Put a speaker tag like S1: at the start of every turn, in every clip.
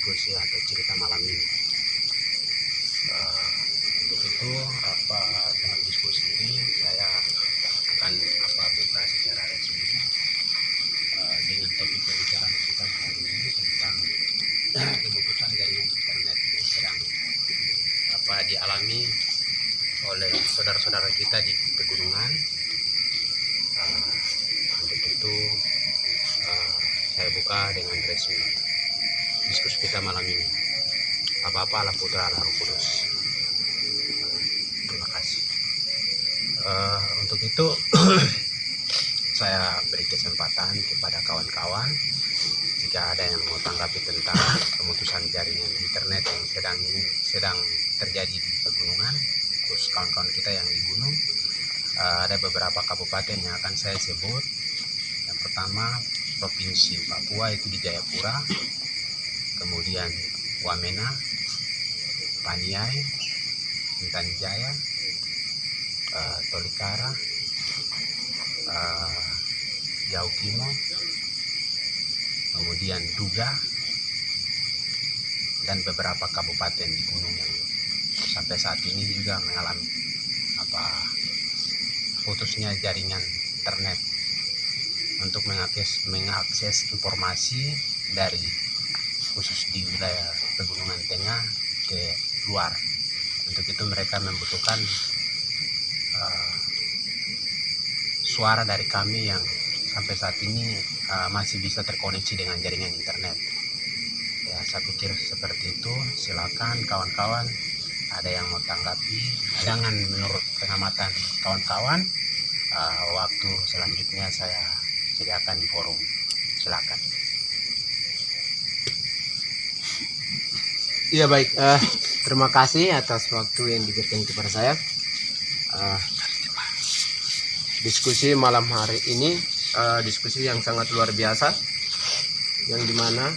S1: diskusi atau cerita malam ini. Untuk itu dalam diskusi ini saya akan buka secara resmi dengan topik pembicaraan kita malam ini tentang pemutusan jaringan internet yang sedang dialami oleh saudara-saudara kita di pegunungan. Untuk itu saya buka dengan resmi diskusi kita malam ini. Apa-apa Allah Putra Allah Roh Kudus. Terima kasih. Untuk itu saya beri kesempatan kepada kawan-kawan jika ada yang mau tanggapi tentang pemutusan jaringan internet yang sedang terjadi di pegunungan, khusus kawan-kawan kita yang di gunung. Ada beberapa kabupaten yang akan saya sebut. Yang pertama Provinsi Papua, itu di Jayapura, kemudian Wamena, Paniai, Intan Jaya, Tolikara, Yaukimo, kemudian Duga, dan beberapa kabupaten di gunung yang sampai saat ini juga mengalami putusnya jaringan internet untuk mengakses informasi dari khusus di wilayah Pegunungan Tengah ke luar. Untuk itu mereka membutuhkan suara dari kami yang sampai saat ini masih bisa terkoneksi dengan jaringan internet. Ya, saya pikir seperti itu. Silakan kawan-kawan, ada yang mau tanggapi. Jangan menurut pengamatan kawan-kawan. Waktu selanjutnya saya sediakan di forum. Silakan.
S2: Iya baik, terima kasih atas waktu yang diberikan kepada saya. Diskusi malam hari ini diskusi yang sangat luar biasa, yang dimana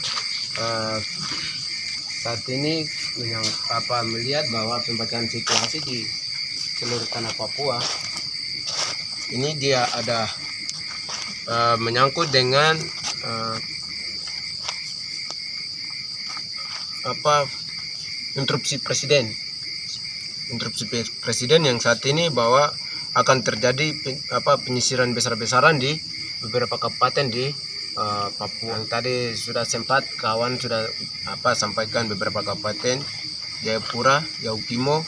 S2: saat ini melihat bahwa pembacaan situasi di seluruh tanah Papua ini dia ada menyangkut dengan interupsi presiden yang saat ini bahwa akan terjadi penyisiran besar-besaran di beberapa kabupaten di Papua. Yang tadi sudah sempat kawan sudah sampaikan beberapa kabupaten: Jayapura, Yaukimo,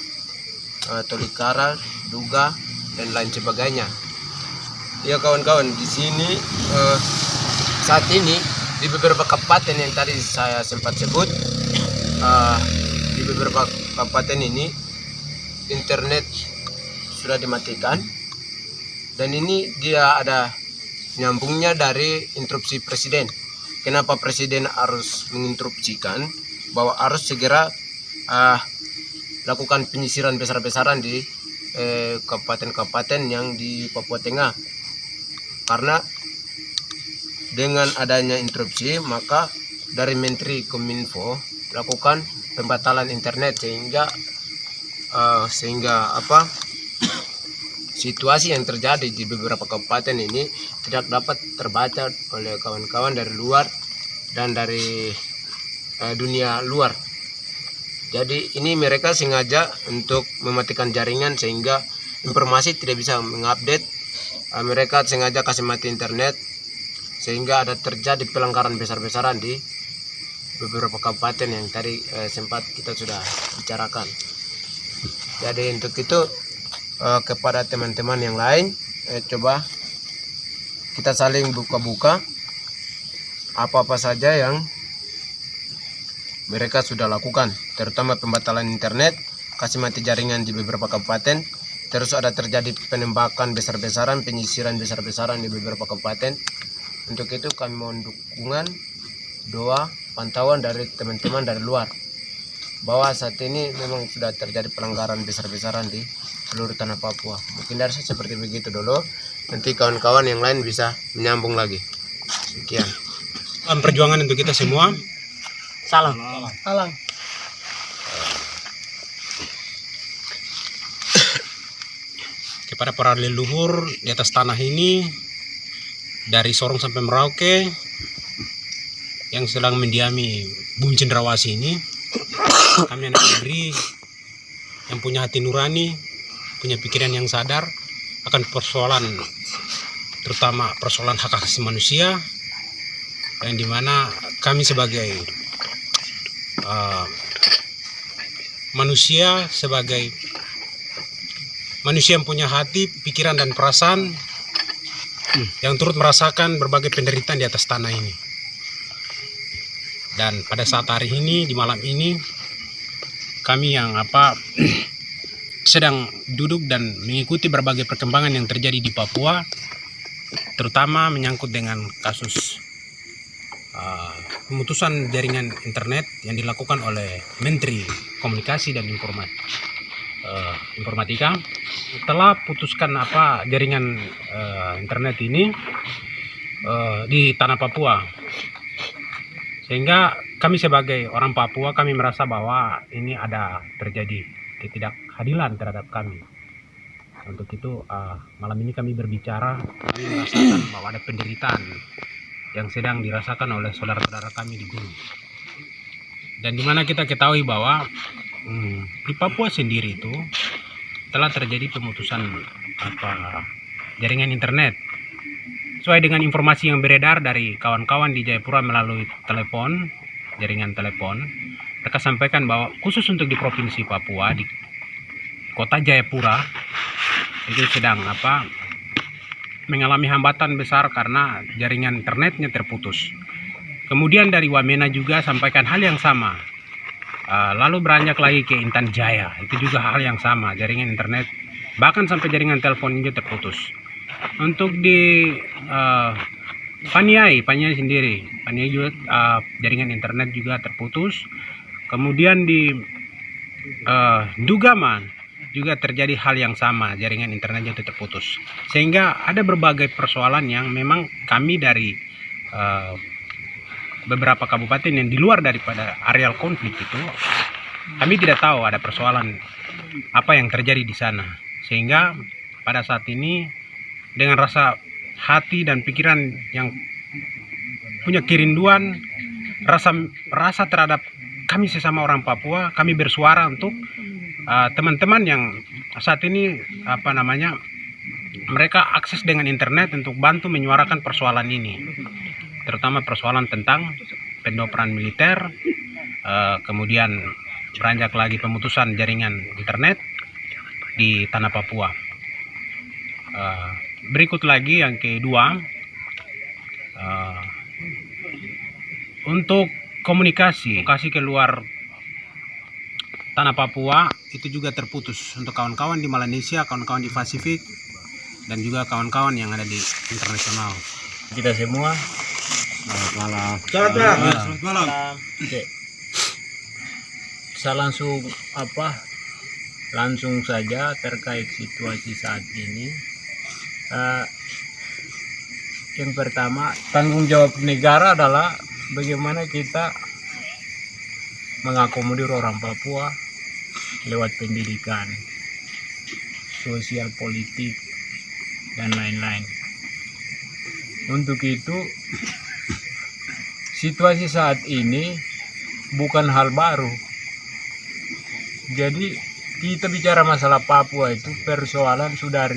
S2: Tolikara, Duga, dan lain sebagainya. Ya kawan-kawan, di sini saat ini di beberapa kabupaten yang tadi saya sempat sebut, di beberapa kabupaten ini internet sudah dimatikan, dan ini dia ada nyambungnya dari interupsi presiden. Kenapa presiden harus menginterupsikan bahwa harus segera lakukan penyisiran besar-besaran di kabupaten-kabupaten yang di Papua Tengah? Karena dengan adanya interupsi, maka dari Menteri Kominfo lakukan pembatalan internet sehingga situasi yang terjadi di beberapa kabupaten ini tidak dapat terbaca oleh kawan-kawan dari luar dan dari dunia luar. Jadi ini mereka sengaja untuk mematikan jaringan sehingga informasi tidak bisa mengupdate. Mereka sengaja kasih mati internet sehingga ada terjadi pelanggaran besar-besaran di beberapa kabupaten yang tadi sempat kita sudah bicarakan. Jadi untuk itu kepada teman-teman yang lain, coba kita saling buka-buka apa-apa saja yang mereka sudah lakukan, terutama pembatalan internet, kasih mati jaringan di beberapa kabupaten, terus ada terjadi penembakan besar-besaran, penyisiran besar-besaran di beberapa kabupaten. Untuk itu kami mohon dukungan, doa, pantauan dari teman-teman dari luar bahwa saat ini memang sudah terjadi pelanggaran besar-besaran di seluruh tanah Papua. Mungkin dari saya seperti begitu dulu, nanti kawan-kawan yang lain bisa menyambung lagi. Sekian.
S1: Salam perjuangan untuk kita semua.
S2: Salam.
S1: Kepada para leluhur di atas tanah ini, dari Sorong sampai Merauke, yang sedang mendiami Bung Cendrawasih ini, kami anak negeri yang punya hati nurani, punya pikiran yang sadar akan persoalan, terutama persoalan hak asasi manusia, yang dimana kami sebagai manusia, sebagai manusia yang punya hati, pikiran dan perasaan yang turut merasakan berbagai penderitaan di atas tanah ini. Dan pada saat hari ini, di malam ini, kami yang sedang duduk dan mengikuti berbagai perkembangan yang terjadi di Papua, terutama menyangkut dengan kasus pemutusan jaringan internet yang dilakukan oleh Menteri Komunikasi dan Informatika. Telah putuskan jaringan internet ini di tanah Papua, sehingga kami sebagai orang Papua, kami merasa bahwa ini ada terjadi ketidakadilan terhadap kami. Untuk itu malam ini kami berbicara, kami merasakan bahwa ada penderitaan yang sedang dirasakan oleh saudara-saudara kami di gunung. Dan dimana kita ketahui bahwa di Papua sendiri itu telah terjadi pemutusan jaringan internet. Sesuai dengan informasi yang beredar dari kawan-kawan di Jayapura melalui telepon, jaringan telepon, mereka sampaikan bahwa khusus untuk di Provinsi Papua, di kota Jayapura, itu sedang mengalami hambatan besar karena jaringan internetnya terputus. Kemudian dari Wamena juga sampaikan hal yang sama. Lalu beranjak lagi ke Intan Jaya, itu juga hal yang sama, jaringan internet, bahkan sampai jaringan telepon juga terputus. Untuk di Paniai sendiri, Paniai juga jaringan internet juga terputus. Kemudian di Dugaman juga terjadi hal yang sama, jaringan internetnya itu terputus. Sehingga ada berbagai persoalan yang memang kami dari beberapa kabupaten yang di luar daripada areal konflik itu, kami tidak tahu ada persoalan apa yang terjadi di sana. Sehingga pada saat ini dengan rasa hati dan pikiran yang punya kerinduan, rasa terhadap kami sesama orang Papua, kami bersuara untuk teman-teman yang saat ini mereka akses dengan internet untuk bantu menyuarakan persoalan ini, terutama persoalan tentang pendoperan militer, kemudian beranjak lagi pemutusan jaringan internet di tanah Papua. Berikut lagi yang kedua, untuk komunikasi keluar tanah Papua itu juga terputus untuk kawan-kawan di Melanesia, kawan-kawan di Pasifik, dan juga kawan-kawan yang ada di internasional.
S3: Kita semua
S1: Selamat malam.
S3: Oke. Saya langsung saja terkait situasi saat ini. Yang pertama, tanggung jawab negara adalah bagaimana kita mengakomodir orang Papua lewat pendidikan, sosial, politik, dan lain-lain. Untuk itu, situasi saat ini bukan hal baru. Jadi kita bicara masalah Papua itu persoalan sudah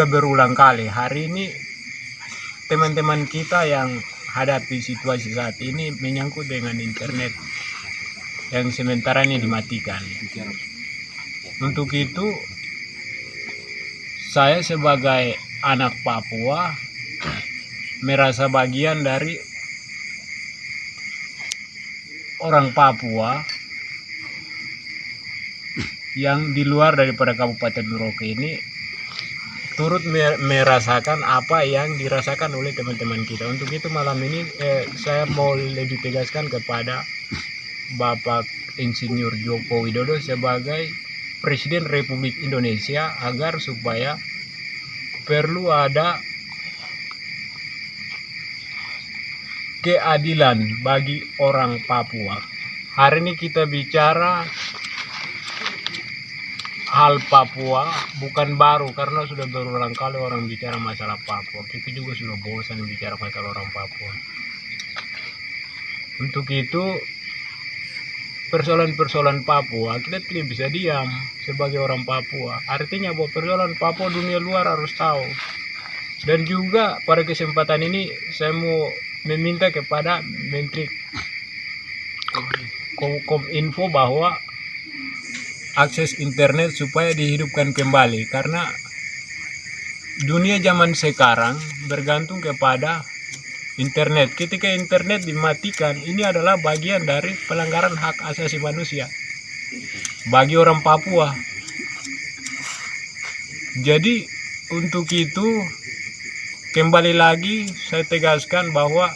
S3: berulang kali. Hari ini teman-teman kita yang hadapi situasi saat ini menyangkut dengan internet yang sementara ini dimatikan. Untuk itu saya sebagai anak Papua merasa bagian dari orang Papua yang di luar daripada Kabupaten Merauke ini turut merasakan apa yang dirasakan oleh teman-teman kita. Untuk itu malam ini saya mau lebih tegaskan kepada Bapak Insinyur Joko Widodo sebagai Presiden Republik Indonesia agar supaya perlu ada keadilan bagi orang Papua. Hari ini kita bicara hal Papua bukan baru, karena sudah berulang kali orang bicara masalah Papua. Kita juga sudah bosan bicara masalah orang Papua. Untuk itu persoalan-persoalan Papua kita tidak bisa diam sebagai orang Papua. Artinya bahwa persoalan Papua dunia luar harus tahu. Dan juga pada kesempatan ini saya mau meminta kepada Menteri Kominfo bahwa akses internet supaya dihidupkan kembali, karena dunia zaman sekarang bergantung kepada internet. Ketika internet dimatikan, ini adalah bagian dari pelanggaran hak asasi manusia bagi orang Papua. Jadi untuk itu kembali lagi saya tegaskan bahwa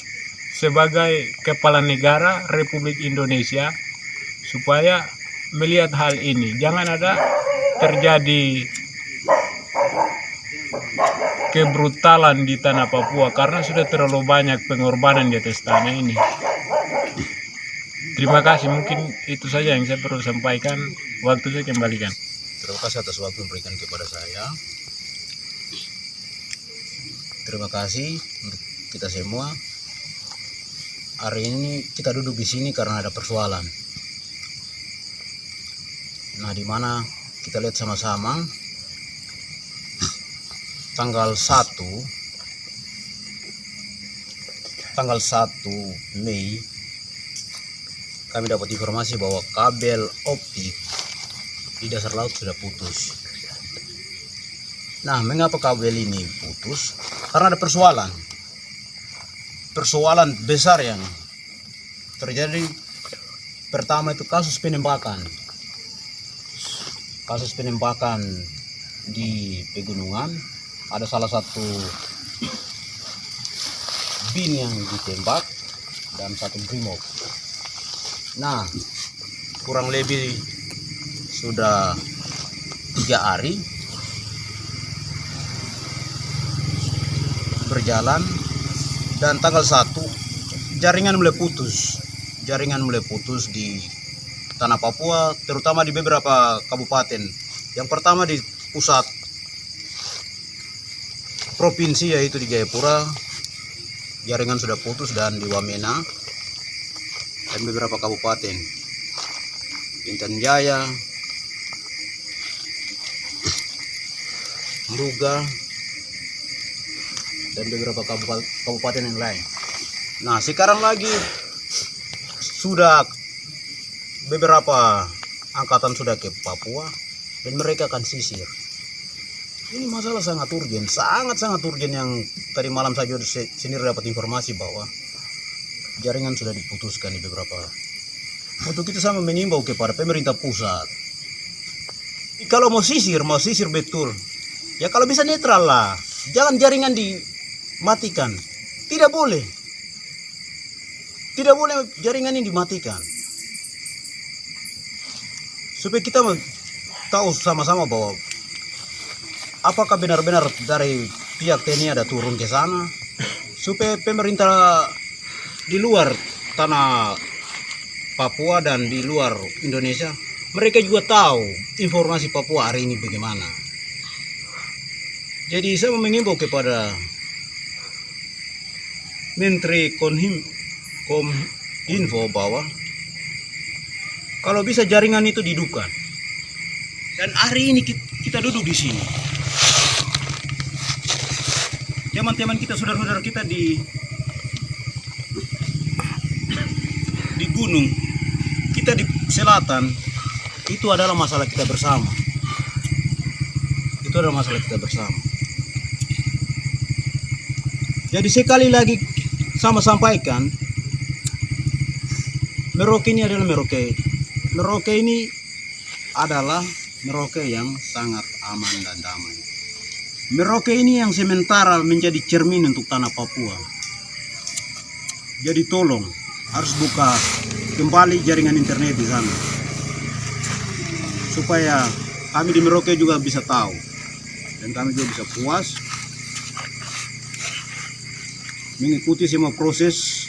S3: sebagai kepala negara Republik Indonesia supaya melihat hal ini, jangan ada terjadi kebrutalan di tanah Papua karena sudah terlalu banyak pengorbanan di atas tanah ini. Terima kasih, mungkin itu saja yang saya perlu sampaikan. Waktu saya kembalikan.
S1: Terima kasih atas waktu yang diberikan kepada saya. Terima kasih untuk kita semua. Hari ini kita duduk di sini karena ada persoalan. Nah, di mana kita lihat sama-sama tanggal 1 Mei kami dapat informasi bahwa kabel optik di dasar laut sudah putus. Nah, mengapa kabel ini putus? Karena ada persoalan besar yang terjadi. Pertama itu kasus penembakan di pegunungan. Ada salah satu bin yang ditembak dan satu brimob. Nah, kurang lebih sudah 3 hari berjalan, dan tanggal 1 jaringan mulai putus di tanah Papua, terutama di beberapa kabupaten. Yang pertama di pusat provinsi yaitu di Jayapura, jaringan sudah putus, dan di Wamena dan beberapa kabupaten Intan Jaya, Mruga, dan beberapa kabupaten yang lain. Nah, sekarang lagi sudah beberapa angkatan sudah ke Papua dan mereka akan sisir. Ini masalah sangat urgen yang tadi malam saja sendiri dapat informasi bahwa jaringan sudah diputuskan di beberapa. Untuk itu sama mengimbau kepada pemerintah pusat. Kalau mau sisir betul. Ya kalau bisa netral lah. Jangan jaringan dimatikan. Tidak boleh jaringan ini dimatikan. Supaya kita tahu sama-sama bahwa apakah benar-benar dari pihak TNI ada turun ke sana, supaya pemerintah di luar tanah Papua dan di luar Indonesia, mereka juga tahu informasi Papua hari ini bagaimana. Jadi saya mengimbau kepada Menteri Kominfo bahwa kalau bisa jaringan itu dihidupkan. Dan hari ini kita duduk di sini. Teman-teman kita, saudara-saudara kita di gunung, kita di selatan, itu adalah masalah kita bersama. Jadi sekali lagi sama sampaikan, Merauke ini adalah Merauke yang sangat aman dan damai. Merauke ini yang sementara menjadi cermin untuk tanah Papua. Jadi tolong harus buka kembali jaringan internet di sana, supaya kami di Merauke juga bisa tahu dan kami juga bisa puas mengikuti semua proses.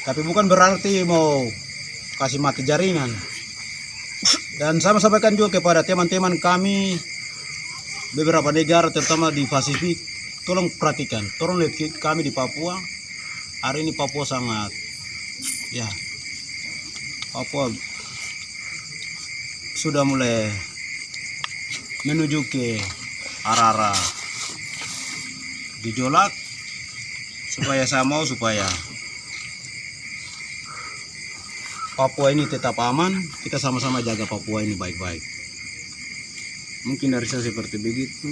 S1: Tapi bukan berarti mau kasih mati jaringan. Dan saya sampaikan juga kepada teman-teman kami beberapa negara, terutama di Pasifik, tolong perhatikan, tolong lihat kami di Papua. Hari ini Papua sangat
S4: Ya, Papua sudah mulai menuju ke arah-arah gejolak. Supaya saya mau supaya Papua ini tetap aman, kita sama-sama jaga Papua ini baik-baik. Mungkin dari saya seperti begitu.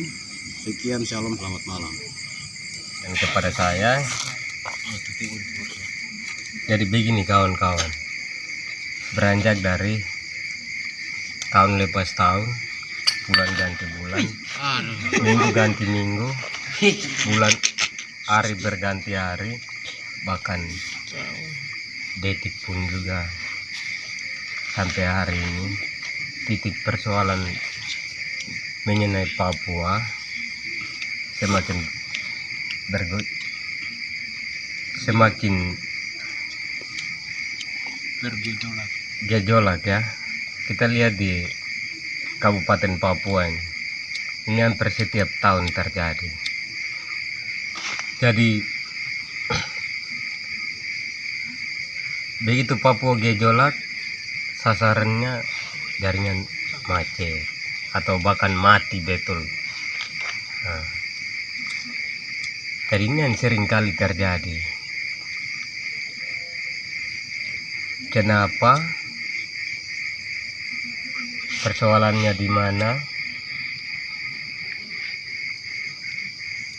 S4: Sekian, shalom, selamat malam.
S2: Dan kepada saya, jadi begini kawan-kawan, beranjak dari tahun lepas tahun, bulan ganti bulan, minggu ganti minggu, bulan hari berganti hari, bahkan detik pun juga sampai hari ini titik persoalan mengenai Papua semakin bergejolak ya. Kita lihat di Kabupaten Papua ini hampir setiap tahun terjadi. Jadi begitu Papua gejolak, sasarannya jaringan macet atau bahkan mati betul. Nah, jadi ini yang sering kali terjadi. Kenapa? Persoalannya di mana?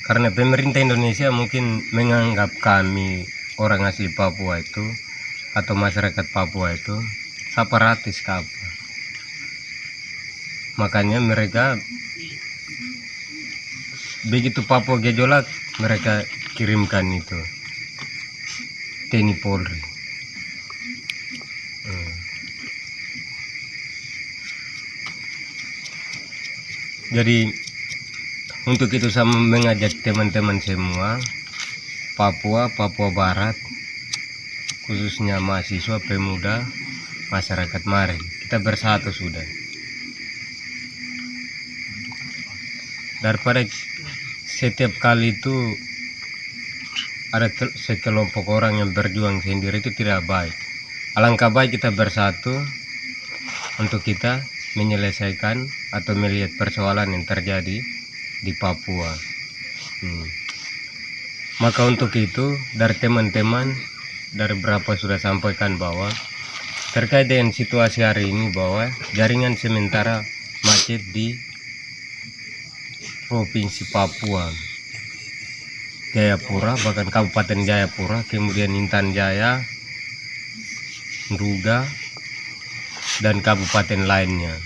S2: Karena pemerintah Indonesia mungkin menganggap kami orang asli Papua itu atau masyarakat Papua itu separatis apa. Makanya mereka begitu Papua gejolak, mereka kirimkan itu TNI Polri. Jadi untuk itu saya mengajak teman-teman semua Papua Barat, khususnya mahasiswa, pemuda, masyarakat, mari kita bersatu sudah. Daripada setiap kali itu ada sekelompok orang yang berjuang sendiri, itu tidak baik. Alangkah baik kita bersatu untuk kita menyelesaikan atau melihat persoalan yang terjadi di Papua. Maka untuk itu dari teman-teman dari berapa sudah sampaikan bahwa terkait dengan situasi hari ini bahwa jaringan sementara macet di Provinsi Papua, Jayapura, bahkan Kabupaten Jayapura, kemudian Intan Jaya, Nduga, dan kabupaten lainnya.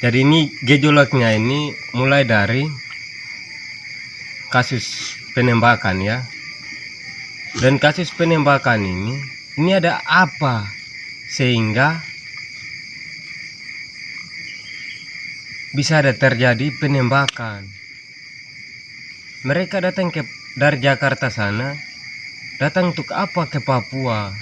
S2: Jadi ini gejolaknya ini mulai dari kasus penembakan ya. Dan kasus penembakan ini ada apa sehingga bisa ada terjadi penembakan. Mereka datang dari Jakarta sana, datang untuk apa ke Papua?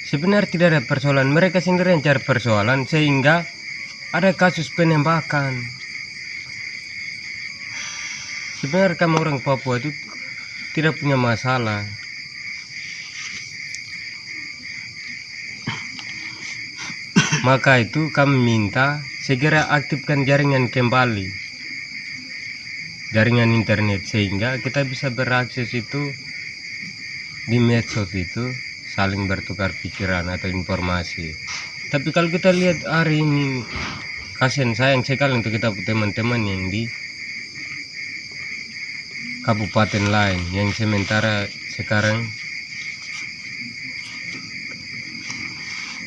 S2: Sebenarnya tidak ada persoalan, mereka sendiri yang cari persoalan sehingga ada kasus penembakan. Sebenarnya kami orang Papua itu tidak punya masalah. Maka itu kami minta segera aktifkan jaringan kembali, jaringan internet, sehingga kita bisa berakses itu di medsos itu, saling bertukar pikiran atau informasi. Tapi kalau kita lihat hari ini, kasihan, sayang sekali untuk kita teman-teman yang di kabupaten lain yang sementara sekarang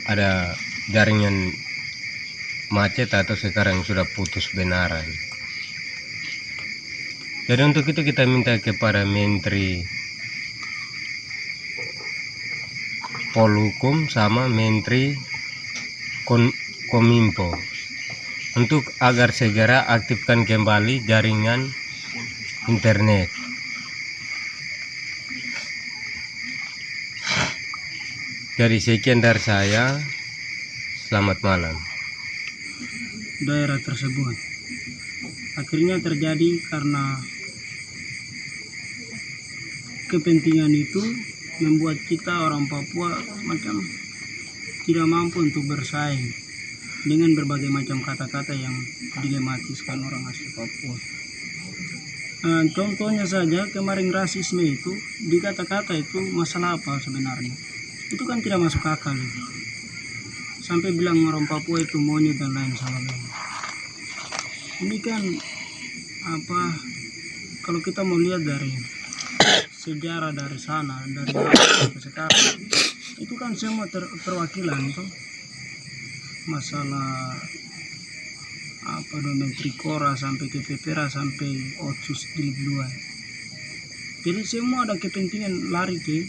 S2: ada jaringan macet atau sekarang sudah putus benaran. Jadi untuk itu kita minta kepada Menteri Polhukum sama Menteri Kominfo untuk agar segera aktifkan kembali jaringan internet. Jadi sekian dari saya, selamat malam.
S5: Daerah tersebut akhirnya terjadi karena kepentingan itu membuat kita orang Papua macam tidak mampu untuk bersaing dengan berbagai macam kata-kata yang dilematiskan orang asli Papua. Contohnya saja kemarin rasisme itu, di kata-kata itu masalah apa sebenarnya? Itu kan tidak masuk akal itu. Sampai bilang orang Papua itu monyet dan lain sebagainya. Ini kan apa, kalau kita mau lihat dari sejarah dari sana, dari sampai sekarang, itu kan semua perwakilan tuh masalah apa domen Trikora sampai ke Pepera sampai Otsus Jilid 2. Jadi semua ada kepentingan lari ke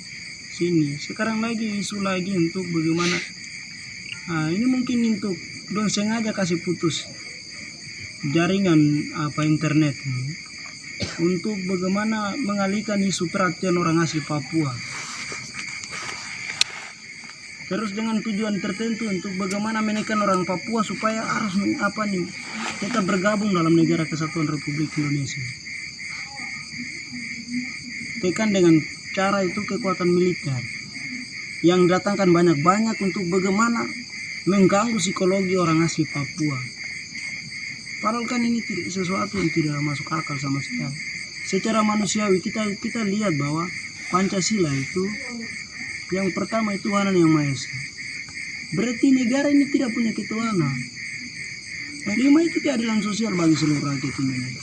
S5: sini. Sekarang lagi isu lagi untuk bagaimana ini mungkin untuk don sengaja kasih putus jaringan apa internet ini untuk bagaimana mengalihkan isu perhatian orang asli Papua. Terus dengan tujuan tertentu untuk bagaimana menekan orang Papua supaya harus apa nih kita bergabung dalam negara kesatuan Republik Indonesia. Tekan dengan cara itu kekuatan militer yang datangkan banyak-banyak untuk bagaimana mengganggu psikologi orang asli Papua. Padahal kan ini sesuatu yang tidak masuk akal sama sekali. Secara manusiawi kita lihat bahwa Pancasila itu yang pertama itu Tuhan yang Maha Esa. Berarti negara ini tidak punya ketuhanan. Yang 5 itu keadilan sosial bagi seluruh rakyat Indonesia.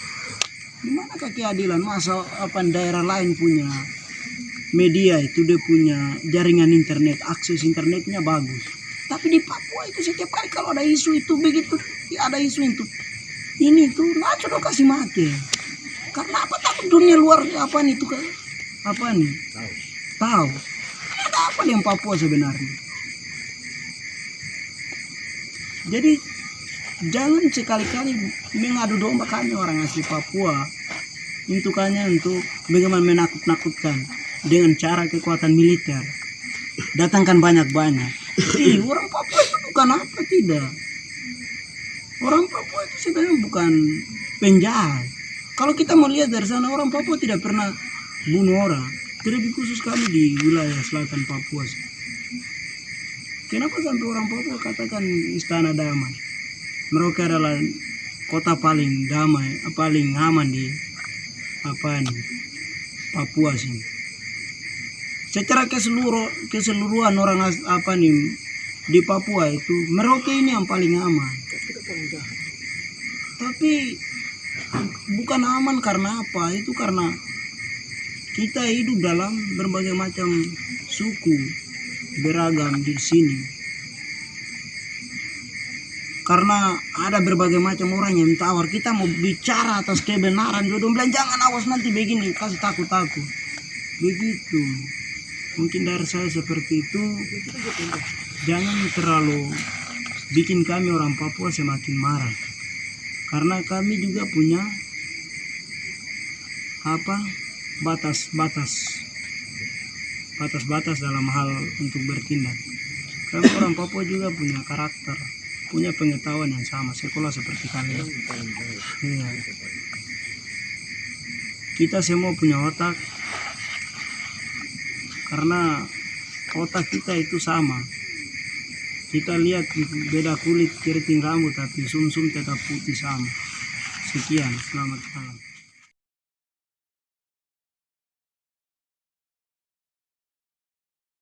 S5: Di manakah keadilan? Masa apa daerah lain punya media itu dia punya jaringan internet, akses internetnya bagus. Tapi di Papua itu setiap kali kalau ada isu itu begitu ada isu itu ini tuh ngaco dong kasih mati. Karena apa? Takut dunia luar apa nih itu apa nih? Tahu. Ada apa yang Papua sebenarnya? Jadi jangan sekali-kali mengadu domba kami orang asli Papua untuk bagaimana menakut-nakutkan dengan cara kekuatan militer. Datangkan banyak-banyak. Orang Papua itu bukan apa tidak. Orang Papua itu sebenarnya bukan penjahat. Kalau kita mau lihat dari sana orang Papua tidak pernah bunuh orang. Terlebih khusus kami di wilayah selatan Papua. Kenapa sampai orang Papua katakan istana damai? Mereka adalah kota paling damai, paling aman di Papua sini. Secara keseluruhan orang di Papua itu Merauke ini yang paling aman. Tapi bukan aman karena apa? Itu karena kita hidup dalam berbagai macam suku beragam di sini. Karena ada berbagai macam orang yang tawar, kita mau bicara atas kebenaran, dia bilang jangan awas nanti begini, kasih takut aku. Begitu. Mungkin dari saya seperti itu. Jangan terlalu bikin kami orang Papua semakin marah. Karena kami juga punya batas dalam hal untuk bertindak. Kami orang Papua juga punya karakter, punya pengetahuan yang sama, sekolah seperti kalian. Iya. Kita semua punya otak, karena otak kita itu sama. Kita lihat beda kulit, keriting rambut, tapi sumsum tetap putih sama. Sekian, selamat malam.